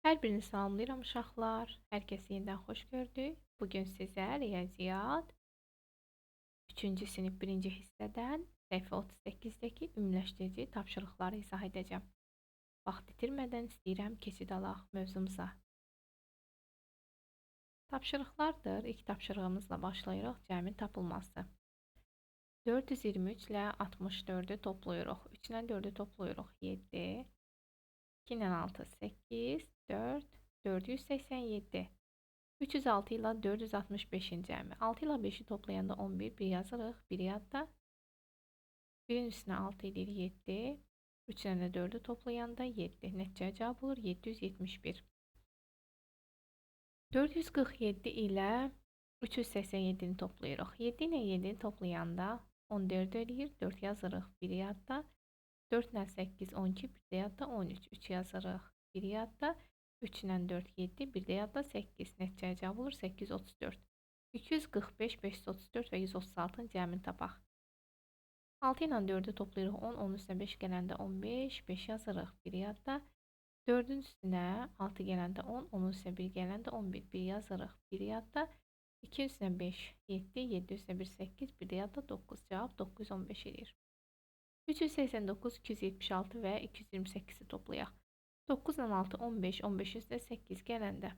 Hər birini salamlayıram uşaqlar. Hər kəsi yenidən xoş gördük. Bugün sizə riyaziyyat 3-cü sinif 1-ci hissədən səhifə 38-dəki ümumiləşdirici tapşırıqları izah edəcəm. Vaxt itirmədən istəyirəm keçid alaq mövzumuza. Tapşırıqlardır. İlk tapşırığımızla başlayırıq. Cəmin tapılması. 423 ilə 64-ü toplayırıq. 3 ilə 4-ü toplayırıq. 7. 2 ilə 6 8, 4, 487. 306 ilə 465-in cəmi. 6 ilə 5-i toplayanda 11, 1 yazırıq. 1 yadda. 1-in üstünə 6 edir 7. 3 ilə 4-ü toplayanda 7. Nəticə cavab olur 771. 447 ilə 387-ni toplayırıq. 7 ilə 7-ni toplayanda 14 edir. 4 yazırıq. 1 yadda. 4 ilə 8, 12, 1 də yadda 13. 3 yazırıq. 1 yadda. 3 ilə 4, 7, 1 də yadda 8. Nəticə cavab olur 834. 245, 534 və 136-ın cəmini tapaq. 6 ilə 4-ü toplayırıq 10, 10 üstünə 5 gələndə 15, 5 yazırıq. 1 yadda. 4-ün üstünə 6 gələndə 10, 10 üstünə 1 gələndə 11, 1 yazırıq. 1 yadda. 2 üstünə 5, 7, 7 üstünə 1, 8, 1 də yadda 9. Cavab 915 edir. 389, 276 və 228-i toplayaq. 9 ilə 6, 15, 15 üstə 8 gələndə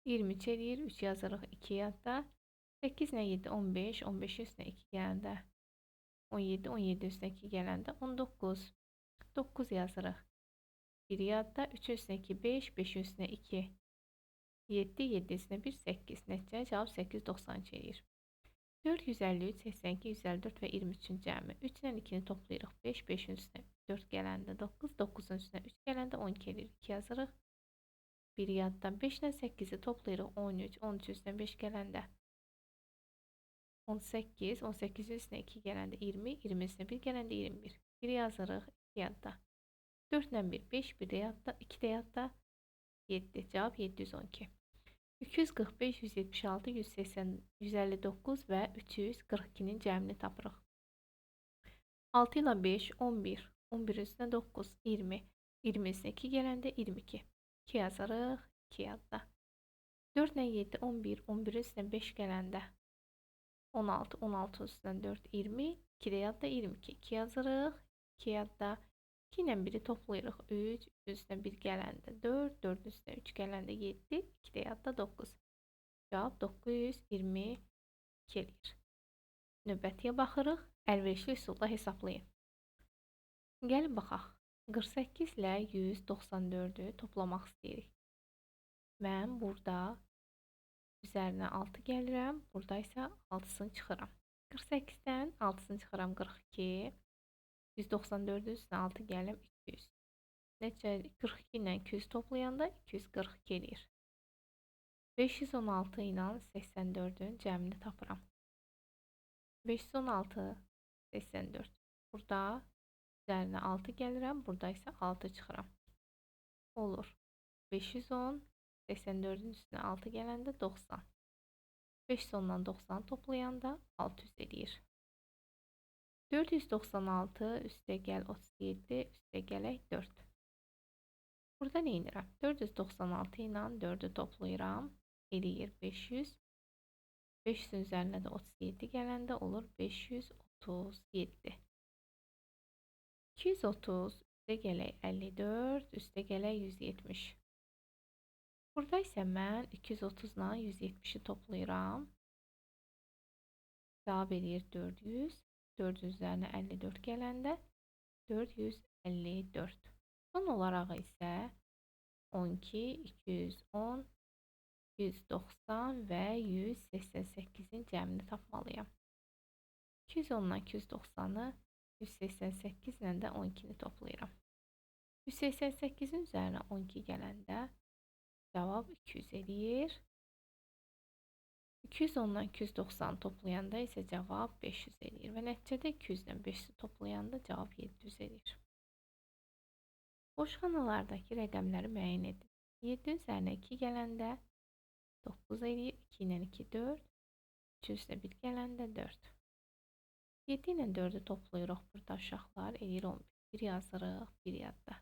23 edir, 3 yazırıq 2 yadda. 8 ilə 7, 15, 15 üstə 2 gələndə 17, 17 üstə 2 gələndə 19, 9 yazırıq. 1 yadda, 3 üstə 2, 5, 5 üstə 2, 7, 7 üstə 1, 8. Nəticə cavab 892 edir. 453, 82, 154 və 23-cün cəmi. 3 ilə 2-ni toplayırıq. 5, 5-in üstünə 4 gələndə 9, 9-un üstünə 3 gələndə 12 edir. 2 yazırıq. 1 yadda. 5 ilə 8-i toplayırıq. 13, 13 üstünə 5 gələndə 18, 18-in üstünə 2 gələndə 20, 20 üstünə 1 gələndə 21. 1 yazırıq. 2 yadda. 4 ilə 1, 5, 1 də yadda, 2 də yadda 7. Cavab 712. 245, 176, 180, 159 və 342-nin cəmini tapırıq. 6 ilə 5, 11, 11 üstünə 9, 20, 20 üstünə 2 gələndə 22. 2 yazarıq, 2 yadda. 4 ilə 7, 11, 11 üstünə 5 gələndə 16, 16 üstünə 4, 20, 2 də yadda 22. 2 yazırıq, 2 yadda. 2 ilə 1-i toplayırıq. 3, 3 üstünə 1 gələndə 4, 4 üstünə 3 gələndə 7, 2 də yadda 9. Cavab 922 edir. Növbətiyə baxırıq. Əlverişli üsulla hesablayın. Gəlin baxaq. 48 ilə 194-ü toplamaq istəyirik. Mən burada üzərinə 6 gəlirəm. Burada isə 6-sını çıxıram. 48-dən 6-sını çıxıram 42. 194-ün üstünə 6 gəlim 200. Nəticə 42 ilə 200 toplayanda 242 edir. 516 ilə 84-ün cəmini tapıram. 516, 84. Burada üzərinə 6 gəlirəm. Burada isə 6 çıxıram. Olur. 510, 84-ün üstünə 6 gələndə 90. 510-dan 90 toplayanda 600 edir. 496 üstə gəl 37, üstə gələk 4. Burada nə edirəm? 496 ilə 4-ü toplayıram. Eləyir 500. 500-ün üzərinə də 37 gələndə olur 537. 230 üstə gələk 54, üstə gələk 170. Burada isə mən 230 ilə 170-i toplayıram. Cavab eləyir 400. 4 üzərinə 54 gələndə 454. Son olaraq isə 12, 210, 190 və 188-in cəmini tapmalıyam. 210 ilə 290-ı 188 ilə də 12-ni toplayıram. 188-in üzərinə 12 gələndə cavab 200 edir. 210 ilə 290 toplayanda isə cavab 500 edir. Və nəticədə 200 ilə 500 toplayanda cavab 700 edir. Boş xanalardakı rəqəmləri müəyyən edin. 7 üzərinə 2 gələndə 9 edir. 2 ilə 2, 4. 3 üstə 1 gələndə 4. 7 ilə 4-ü toplayırıq burada uşaqlar. Edir 11. 1 yazırıq, 1 yadda.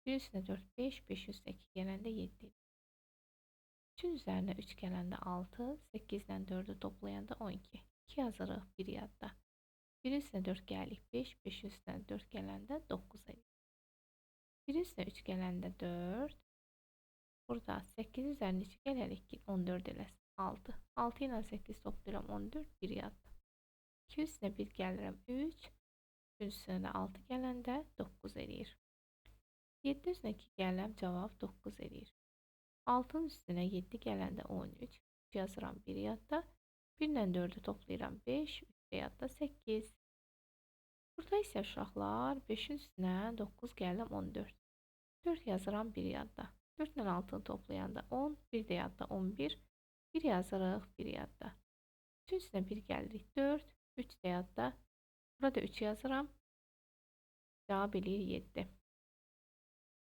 1 üstünə 4, 5, 5 üstə 2 gələndə 7. 3-ün üzərinə 3 gələndə 6, 8 ilə 4-ü toplayanda 12. 2 yazırıq, 1 yadda. 1 üstünə 4 gəlirik, 5, 5 üstünə 4 gələndə 9 edir. 1 üstünə 3 gələndə 4. Burada 8 üzərinə 2 gələrik ki, 14 eləsin. 6. 6 ilə 8 toplayıram, 14, 1 yadda. 2 üstünə 1 gəlirəm, 3. 3 üstünə də 6 gələndə 9 eləyir. 7 üstünə 2 gəlirəm, cavab 9 eləyir. 6-nın üstünə 7 gələndə 13. 3 yazıram, 1 yadda. 1 ilə 4-ü toplayıram, 5. 3 yadda 8. Burada isə uşaqlar 5-in üstünə 9 gəlirəm, 14. 4 yazıram, 1 yadda. 4 ilə 6-nı toplayanda 10. 1 də yadda 11. 1 yazırıq, 1 yadda. 3-ün üstünə 1 gəlirik, 4. 3 də yadda. Burada 3 yazıram. Cavab eləyir 7.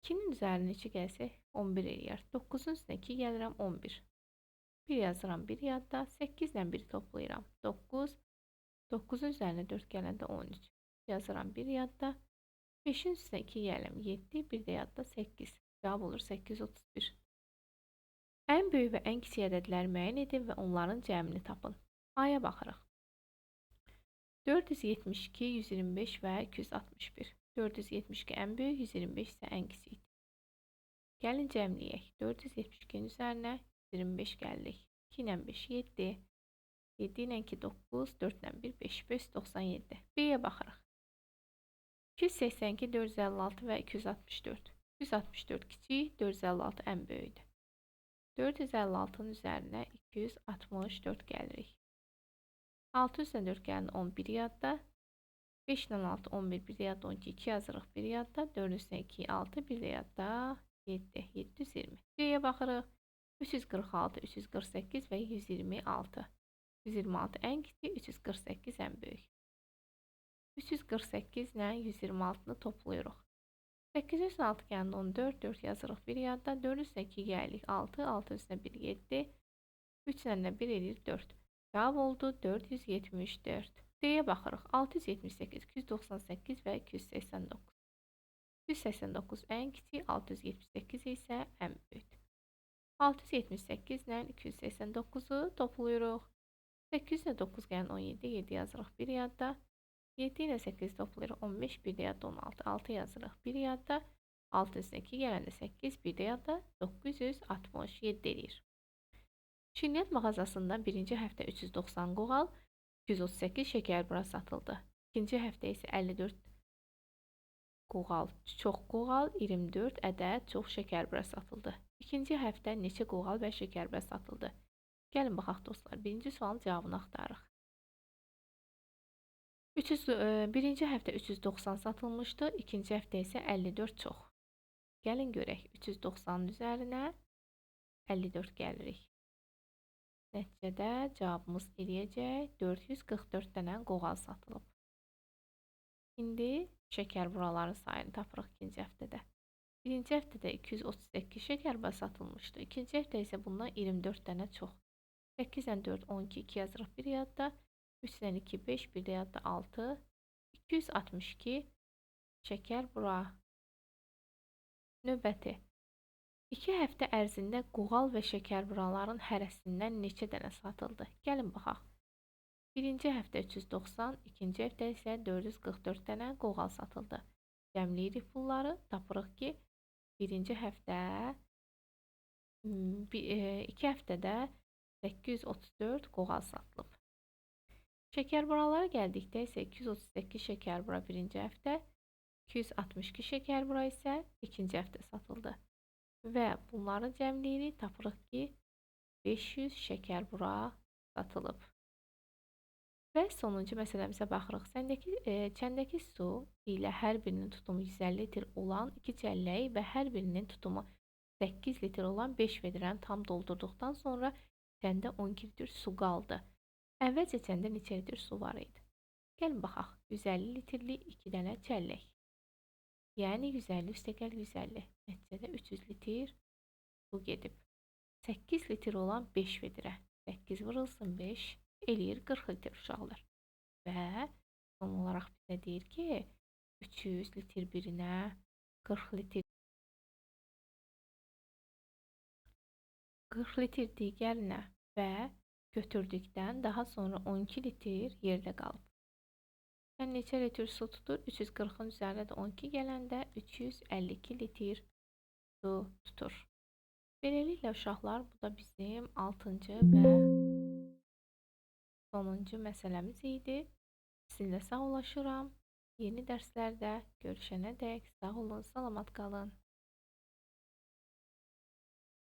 2-nin üzərinə 2 gəlsək 11 eləyər. 9-un üstünə 2 gəlirəm, 11. 1 yazıram, 1 yadda. 8 ilə 1 toplayıram, 9. 9-un üzərinə 4 gələndə 13. Yazıram, 1 yadda. 5-in üstünə 2 gəlirəm, 7. 1 də yadda 8. Cavab olur 831. Ən böyük və ən kiçik ədədləri müəyyən edin və onların cəmini tapın. A-ya baxırıq. 472, 125 və 261. 472 ən böyük, 125 isə ən kiçikdir. Gəlin cəmləyək. 472-nin üzərinə 125 gəlirik. 2 ilə 5, 7. 7 ilə 2, 9. 4 ilə 1, 5. 597. B-yə baxırıq. 282, 456 və 264. 264 kiçik, 456 ən böyükdür. 456-nın üzərinə 264 gəlirik. 6 üstünə 4 gələndə 11 yadda. 5 ilə 6, 11, 1 də yadda 12, 2 yazırıq, 1 yadda. 4 üstünə 2, 6, 1 də yadda 7, 720. C-yə baxırıq. 346, 348 və 126. 126 ən kiçik, 348 ən böyük. 348 ilə 126-nı toplayırıq. 8 üstünə 6 gələndə 14, 4 yazırıq, 1 yadda. 4 üstünə 2 gəlirik, 6, 6 üstünə 1, 7. 3 ilə 1 eləyir 4. Cavab oldu 474. D-yə baxırıq. 678, 298 və 289. 289 ən kiçik, 678 isə ən böyük. 678 ilə 289-u toplayırıq. 8 ilə 9 gələn 17, 7 yazırıq, 1 yadda. 7 ilə 8 toplayırıq, 15, 1 də yadda 16, 6 yazırıq, 1 yadda. 6 üstünə 2 gələndə 8, 1 də yadda 967 eləyir. Şirniyyat mağazasından birinci həftə 390 qoğal, 238 şəkərbura satıldı. İkinci həftə isə 54 qoğal, çox qoğal, 24 ədəd çox şəkərbura satıldı. İkinci həftə neçə qoğal və şəkərbura satıldı? Gəlin baxaq dostlar. Birinci sualın cavabını axtarırıq. Birinci həftə 390 satılmışdı. İkinci həftə isə 54 çox. Gəlin görək. 390-ın üzərinə 54 gəlirik. Nəticədə cavabımız eləyəcək 444 dənə qoğal satılıb. İndi şəkərburaların sayını tapırıq ikinci həftədə. Birinci həftədə 238 şəkərbura satılmışdı. İkinci həftə isə bundan 24 dənə çox. 8 ilə 4, 12, 2 yazırıq, 1 yadda. 3 ilə 2, 5, 1 də yadda 6. 262 şəkərbura. Növbəti. 2 həftə ərzində qoğal və şəkərburaların hərəsindən neçə dənə satıldı? Gəlin baxaq. Birinci həftə 390, ikinci həftə isə 444 dənə qoğal satıldı. Cəmləyirik bunları. Tapırıq ki, birinci həftə 2 həftədə 834 qoğal satılıb. Şəkərburalara gəldikdə isə 238 şəkərbura birinci həftə, 262 şəkərbura isə ikinci həftə satıldı. Və bunları cəmləyirik, tapırıq ki, 500 şəkərbura satılıb. Və sonuncu məsələmizə baxırıq. Çəndəki su ilə hər birinin tutumu 150 litr olan 2 çəllək və hər birinin tutumu 8 litr olan 5 vedrəni tam doldurduqdan sonra çəndə 12 litr su qaldı. Əvvəlcə çəndə neçə litr su var idi? Gəlin baxaq. 150 litrlik 2 dənə çəllək. Yəni 150 üstəgəl 150. Nəticədə 300 litr su gedib. 8 litr olan 5 vedrə. 8 vurulsun 5 eləyir 40 litr uşaqlar. Və son olaraq bizə deyir ki, 300 litr birinə 40 litr 40 litr digərinə və götürdükdən daha sonra 12 litr yerdə qalıb. Yəni neçə litr su tutur? 340-ın üzərinə də 12 gələndə 352 litr su tutur. Beləliklə uşaqlar, bu da bizim 6-cı və sonuncu məsələmiz idi. Sizinlə sağollaşıram. Yeni dərslərdə görüşənədək sağ olun, salamat qalın.